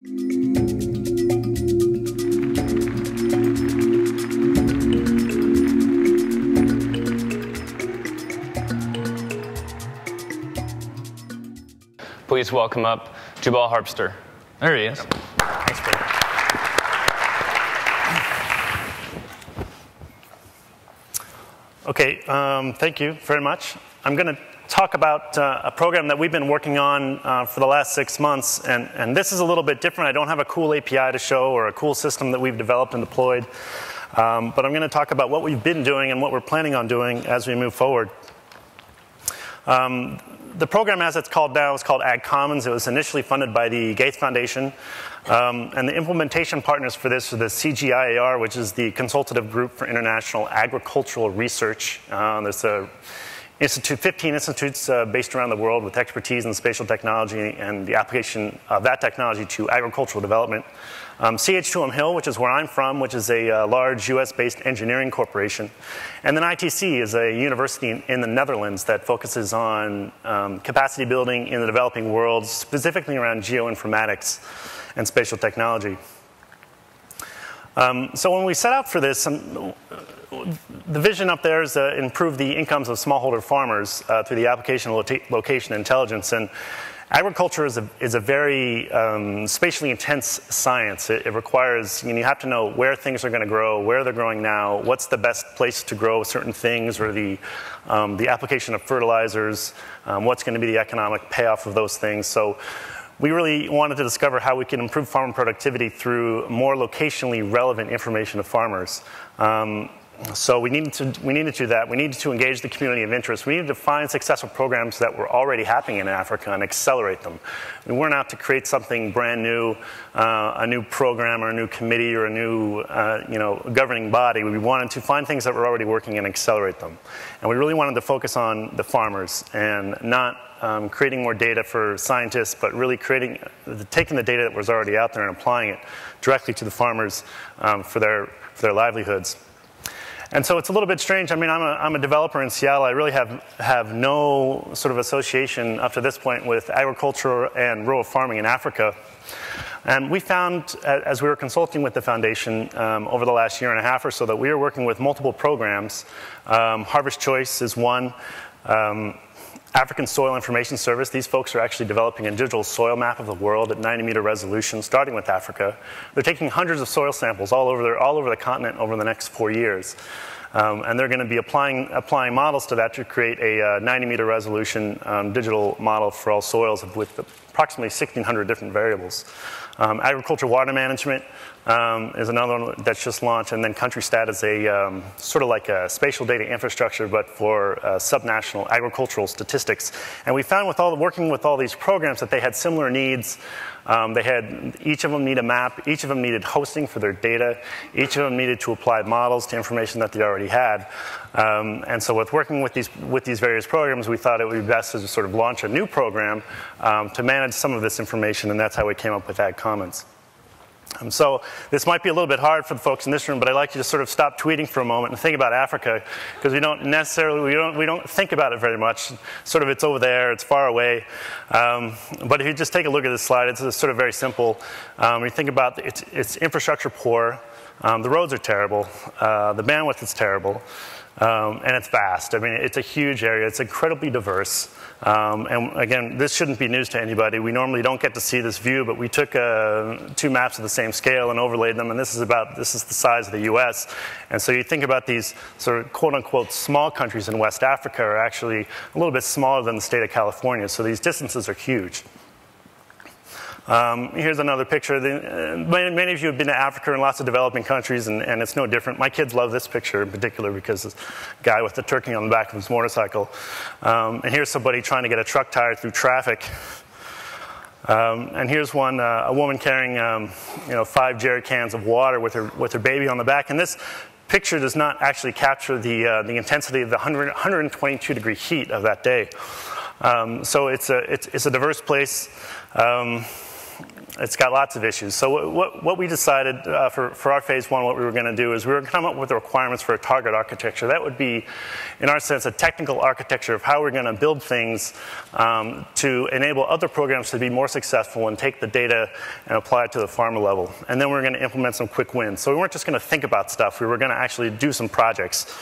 Please welcome up Jubal Harpster. There he is. Thanks, Peter. Okay, thank you very much. I'm going to talk about a program that we've been working on for the last 6 months, and this is a little bit different. I don't have a cool API to show or a cool system that we've developed and deployed, but I'm going to talk about what we've been doing and what we're planning on doing as we move forward. The program, as it's called now, is called Ag Commons. It was initially funded by the Gates Foundation. And the implementation partners for this are the CGIAR, which is the Consultative Group for International Agricultural Research. There's 15 institutes based around the world with expertise in spatial technology and the application of that technology to agricultural development. CH2M Hill, which is where I'm from, which is a large US-based engineering corporation. And then ITC is a university in the Netherlands that focuses on capacity building in the developing world, specifically around geoinformatics and spatial technology. So when we set out for this, the vision up there is to improve the incomes of smallholder farmers through the application of location intelligence. And agriculture is a very spatially intense science. It requires, you have to know where things are going to grow, where they're growing now, what's the best place to grow certain things, or the application of fertilizers, what's going to be the economic payoff of those things. So we really wanted to discover how we can improve farmer productivity through more locationally relevant information to farmers. So we needed to do that. We needed to engage the community of interest. We needed to find successful programs that were already happening in Africa and accelerate them. We weren't out to create something brand new, a new program or a new committee or a new governing body. We wanted to find things that were already working and accelerate them. And we really wanted to focus on the farmers and not creating more data for scientists, but really taking the data that was already out there and applying it directly to the farmers for their livelihoods. And so it's a little bit strange. I mean, I'm a developer in Seattle. I really have no sort of association up to this point with agriculture and rural farming in Africa. And we found, as we were consulting with the foundation over the last year and a half or so, that we were working with multiple programs. Harvest Choice is one. African Soil Information Service. These folks are actually developing a digital soil map of the world at 90-meter resolution, starting with Africa. They're taking hundreds of soil samples all over the continent over the next 4 years. And they're going to be applying models to that to create a 90-meter resolution digital model for all soils with approximately 1,600 different variables. Agriculture water management is another one that's just launched, and then CountryStat is a sort of like a spatial data infrastructure, but for subnational agricultural statistics. And we found working with all these programs that they had similar needs. Each of them need a map, each of them needed hosting for their data, each of them needed to apply models to information that they already had. And so with working with these various programs, we thought it would be best to sort of launch a new program to manage some of this information, and that's how we came up with Ag Commons. So this might be a little bit hard for the folks in this room, but I'd like you to sort of stop tweeting for a moment and think about Africa, because we don't think about it very much. Sort of it's over there, it's far away. But if you just take a look at this slide, it's sort of very simple. You think about it's infrastructure poor, the roads are terrible, the bandwidth is terrible, and it's vast. I mean, it's a huge area, it's incredibly diverse. And again, this shouldn't be news to anybody. We normally don't get to see this view, but we took 2 maps of the same scale and overlaid them, and this is the size of the US. And so you think about these sort of quote-unquote small countries in West Africa are actually a little bit smaller than the state of California, so these distances are huge. Here's another picture. Many of you have been to Africa and lots of developing countries, and it's no different. My kids love this picture in particular because this guy with the turkey on the back of his motorcycle. And here's somebody trying to get a truck tire through traffic. And here's one, a woman carrying 5 jerry cans of water with her baby on the back. And this picture does not actually capture the intensity of the 122-degree heat of that day. So it's a diverse place. it's got lots of issues. So what we decided for our phase one, what we were going to do is we were going to come up with the requirements for a target architecture. That would be, in our sense, a technical architecture of how we're going to build things to enable other programs to be more successful and take the data and apply it to the farmer level. And then we're going to implement some quick wins. So we weren't just going to think about stuff. We were going to actually do some projects.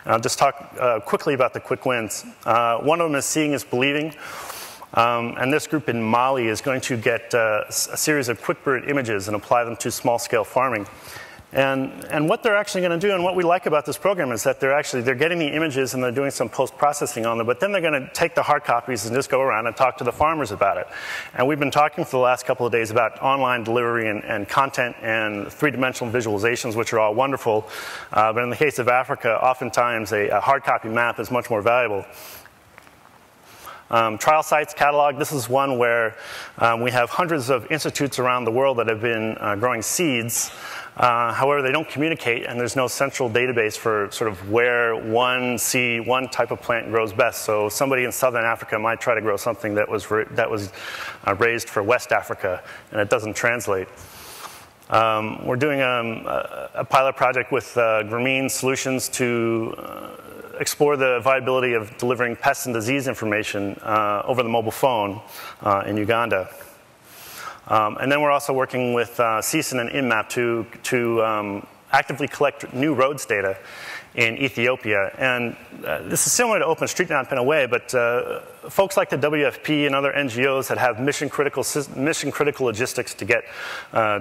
I'll just talk quickly about the quick wins. One of them is seeing is believing. And this group in Mali is going to get a series of QuickBird images and apply them to small-scale farming. And what they're actually going to do, and what we like about this program, is that they're getting the images and they're doing some post-processing on them, but then they're going to take the hard copies and just go around and talk to the farmers about it. And we've been talking for the last couple of days about online delivery and content and three-dimensional visualizations, which are all wonderful. But in the case of Africa, oftentimes a hard copy map is much more valuable. Trial sites catalog, this is one where we have hundreds of institutes around the world that have been growing seeds. However, they don't communicate, and there's no central database for sort of where one seed, one type of plant grows best. So somebody in southern Africa might try to grow something that was raised for West Africa, and it doesn't translate. We're doing a pilot project with Grameen Solutions to explore the viability of delivering pest and disease information over the mobile phone in Uganda. And then we're also working with CSIN and InMap to actively collect new roads data in Ethiopia. And this is similar to OpenStreetMap in a way, but folks like the WFP and other NGOs that have mission-critical logistics to get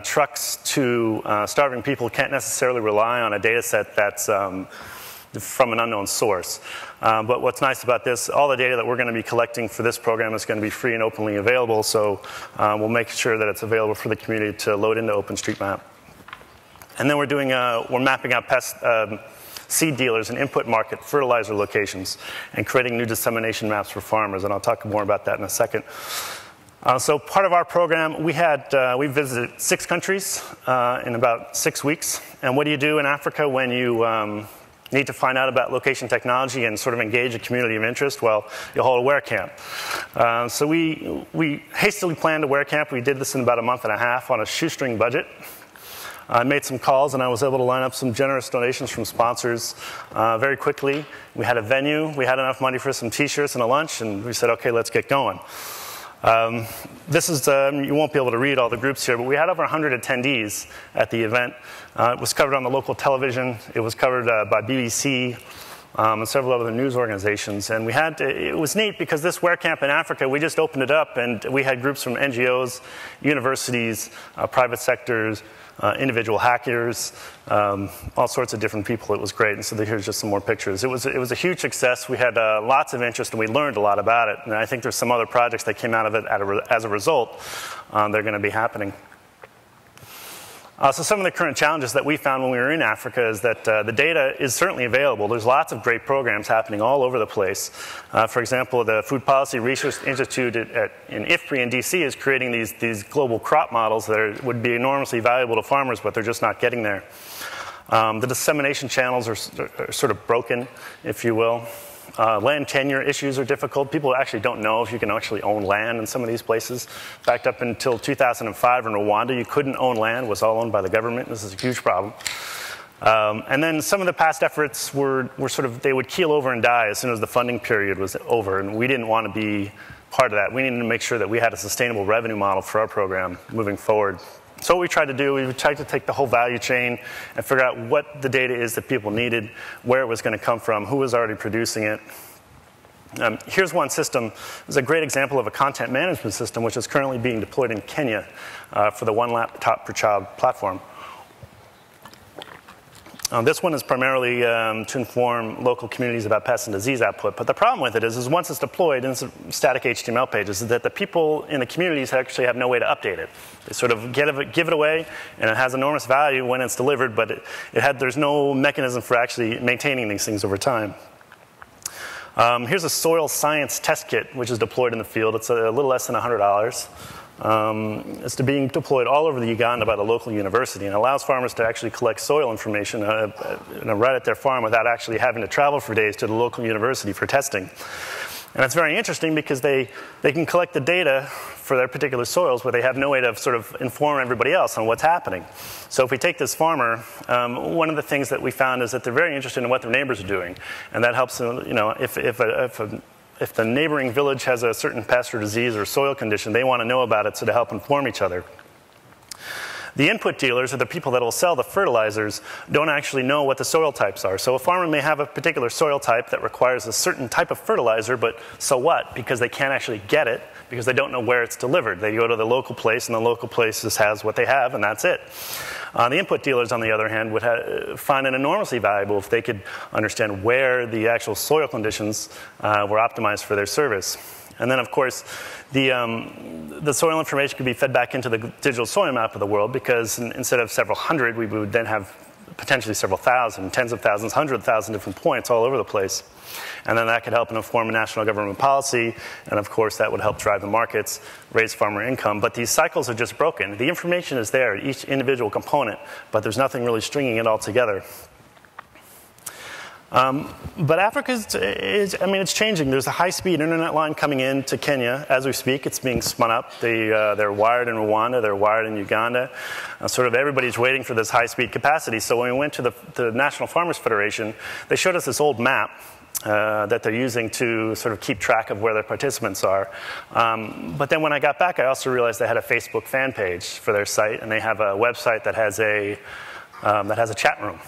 trucks to starving people can't necessarily rely on a data set that's from an unknown source. But what's nice about this, all the data that we're going to be collecting for this program is going to be free and openly available, so we'll make sure that it's available for the community to load into OpenStreetMap. And then we're mapping out pest seed dealers and input market fertilizer locations and creating new dissemination maps for farmers, and I'll talk more about that in a second. So part of our program, we visited 6 countries in about 6 weeks. And what do you do in Africa when you need to find out about location technology and sort of engage a community of interest? Well, you hold a WhereCamp. So we hastily planned a WhereCamp. We did this in about a month and a half on a shoestring budget. I made some calls, and I was able to line up some generous donations from sponsors very quickly. We had a venue. We had enough money for some T-shirts and a lunch, and we said, OK, let's get going. This is, you won't be able to read all the groups here, but we had over 100 attendees at the event. It was covered on the local television. It was covered by BBC and several other news organizations. And it was neat because this WhereCamp in Africa, we just opened it up, and we had groups from NGOs, universities, private sectors, individual hackers, all sorts of different people. It was great. And so here's just some more pictures. It was a huge success. We had lots of interest, and we learned a lot about it. And I think there's some other projects that came out of it as a result. They're going to be happening. So some of the current challenges that we found when we were in Africa is that the data is certainly available. There's lots of great programs happening all over the place. For example, the Food Policy Research Institute in IFPRI in DC is creating these global crop models that would be enormously valuable to farmers, but they're just not getting there. The dissemination channels are sort of broken, if you will. Land tenure issues are difficult. People actually don't know if you can actually own land in some of these places. In fact, up until 2005 in Rwanda, you couldn't own land. It was all owned by the government. This is a huge problem. And then some of the past efforts were sort of, they would keel over and die as soon as the funding period was over, and we didn't want to be part of that. We needed to make sure that we had a sustainable revenue model for our program moving forward. So what we tried to do, we tried to take the whole value chain and figure out what the data is that people needed, where it was going to come from, who was already producing it. Here's one system. This is a great example of a content management system which is currently being deployed in Kenya for the One Laptop Per Child platform. This one is primarily to inform local communities about pest and disease output. But the problem with it is once it's deployed in static HTML pages, is that the people in the communities actually have no way to update it. They sort of give it away, and it has enormous value when it's delivered, but there's no mechanism for actually maintaining these things over time. Here's a soil science test kit, which is deployed in the field. It's a little less than $100. It's being deployed all over the Uganda by the local university, and allows farmers to actually collect soil information right at their farm without actually having to travel for days to the local university for testing. And it's very interesting because they can collect the data for their particular soils, but they have no way to sort of inform everybody else on what's happening. So if we take this farmer, one of the things that we found is that they're very interested in what their neighbors are doing. And that helps them, if the neighboring village has a certain pest or disease or soil condition, they want to know about it so to help inform each other. The input dealers, or the people that will sell the fertilizers, don't actually know what the soil types are. So a farmer may have a particular soil type that requires a certain type of fertilizer, but so what? Because they can't actually get it, because they don't know where it's delivered. They go to the local place, and the local place just has what they have, and that's it. The input dealers, on the other hand, would find it enormously valuable if they could understand where the actual soil conditions were optimized for their service. And then, of course, the soil information could be fed back into the digital soil map of the world, because instead of several hundred, we would then have potentially several thousand, tens of thousands, 100,000 different points all over the place. And then that could help inform a national government policy, and of course that would help drive the markets, raise farmer income. But these cycles are just broken. The information is there, each individual component, but there's nothing really stringing it all together. But Africa it's changing. There's a high-speed internet line coming in to Kenya as we speak. It's being spun up. They're wired in Rwanda. They're wired in Uganda. Sort of everybody's waiting for this high-speed capacity. So when we went to the National Farmers Federation, they showed us this old map that they're using to sort of keep track of where their participants are. But then when I got back, I also realized they had a Facebook fan page for their site, and they have a website that has a chat room.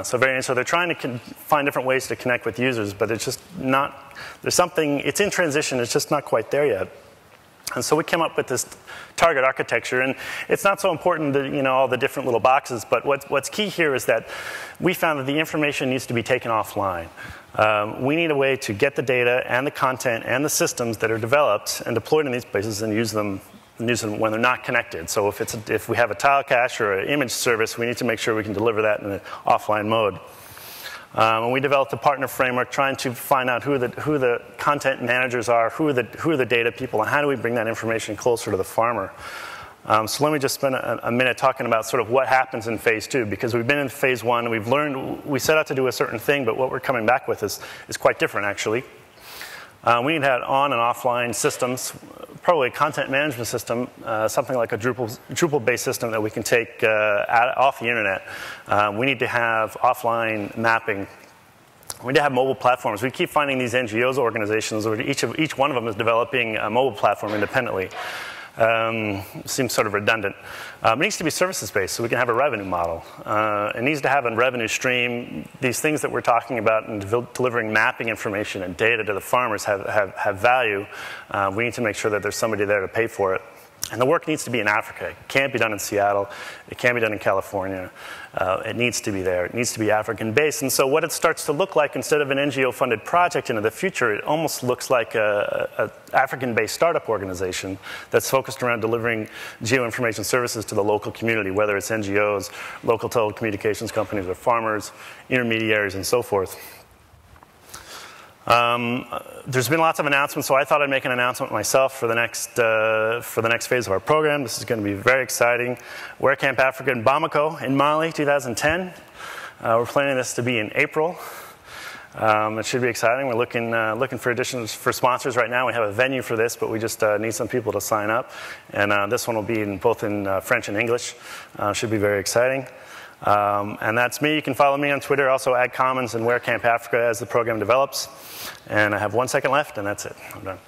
So they're trying to find different ways to connect with users, but it's just not, it's in transition, it's just not quite there yet. And so we came up with this target architecture, and it's not so important that, all the different little boxes, but what's key here is that we found that the information needs to be taken offline. We need a way to get the data and the content and the systems that are developed and deployed in these places and use them when they're not connected. So if we have a tile cache or an image service, we need to make sure we can deliver that in an offline mode. And we developed a partner framework trying to find out who the content managers are, who are the data people, and how do we bring that information closer to the farmer. So let me just spend a minute talking about sort of what happens in phase 2, because we've been in phase 1, we've learned, we set out to do a certain thing, but what we're coming back with is quite different, actually. We need to have on and offline systems, probably a content management system, something like a Drupal-based system that we can take off the internet. We need to have offline mapping. We need to have mobile platforms. We keep finding these NGOs organizations where each one of them is developing a mobile platform independently. Seems sort of redundant. It needs to be services-based so we can have a revenue model. It needs to have a revenue stream. These things that we're talking about and delivering mapping information and data to the farmers have value. We need to make sure that there's somebody there to pay for it. And the work needs to be in Africa. It can't be done in Seattle. It can't be done in California. It needs to be there. It needs to be African-based. And so what it starts to look like, instead of an NGO-funded project into the future, it almost looks like an African-based startup organization that's focused around delivering geoinformation services to the local community, whether it's NGOs, local telecommunications companies, or farmers, intermediaries, and so forth. There's been lots of announcements, so I thought I'd make an announcement myself for the next phase of our program. This is going to be very exciting. WhereCamp Africa in Bamako in Mali, 2010. We're planning this to be in April. It should be exciting. We're looking for additions for sponsors right now. We have a venue for this, but we just need some people to sign up. And this one will be both in French and English. Should be very exciting. And that's me. You can follow me on Twitter, also @Commons and WhereCamp Africa as the program develops. And I have 1 second left, and that's it. I'm done.